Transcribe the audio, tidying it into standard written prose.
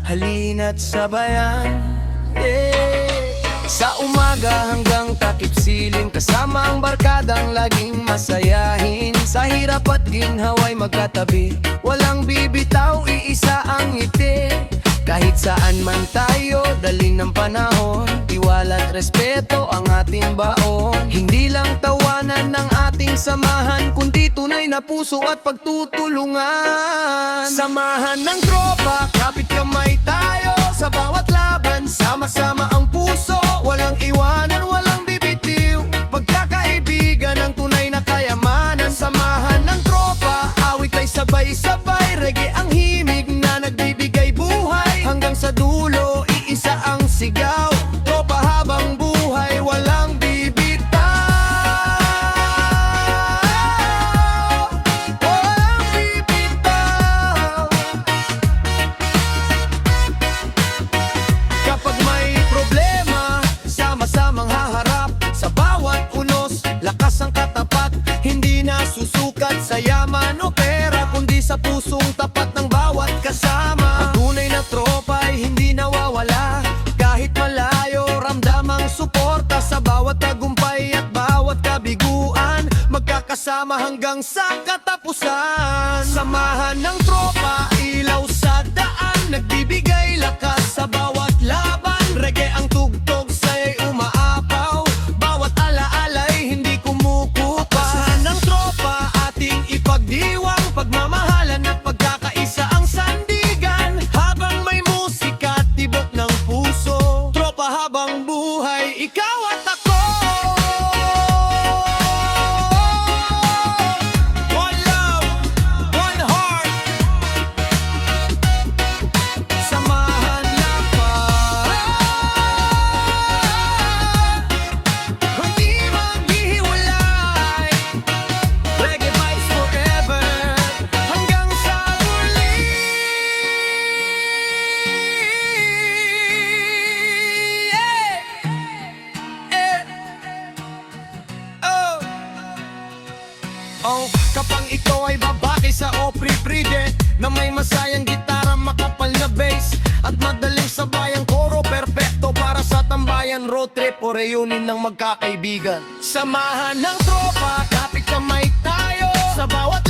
halina't sabayan, Sa umaga hanggang takip silim, kasama ang barkadang laging masayahin. Sa hirap at ginhawa'y magkatabi, walang bibitaw, iisa ang ngiti. Kahit saan man tayo, daling ng panahon, tiwala at respeto ang ating baon. Hindi lang tawanan ng ating samahan, kundi tunay na puso at pagtutulungan. Samahan ng tropa, kapit kamay tayo, sa bawat laban, sama-sama ang puso. Walang iwanan, walang bibitiw, pagkakaibigan ang tunay na kayamanan. Samahan ng tropa, awit ay sabay-sabay, reggae ang himig na nagbibigay buhay. Hanggang sa dulo, iisa ang sigaw, tropa habang buhay, walang bibitaw, walang bibitaw. Kapag may problema, sama-samang haharap, sa bawat unos, lakas ang katapat. Hindi na susukat sa yaman o pera, kundi sa pusong tapat ng bawat kasama. Ang tunay na tropa ay hindi nawawala, kahit malayo, ramdam ang suporta. Sa bawat tagumpay at bawat kabiguan, magkakasama hanggang sa katapusan. Samahan ng tropa, ilaw sa daan, nagbibigay lakas sa bawat laban. Reggae ang tugtog, sa'yo'y umaapaw, bawat alaala'y hindi kumukupa. Samahan ng tropa, ating ipagdiwang, pagmamahalan at pagkakaisa ang sandigan. Habang may musika, tibok ng puso, tropa habang buhay, ikaw at ako. One love, one heart, samahan lapat, hindi maghihiwalay. Reggae vibes forever, hanggang sa muli. Kapag ikaw ay babaki sa Opry-Pride, na may masayang gitara, makapal na bass, at madaling sabayang koro, perpekto para sa tambayan, road trip o reunion ng magkakaibigan. Samahan ng tropa, kapit kamay tayo, sa bawat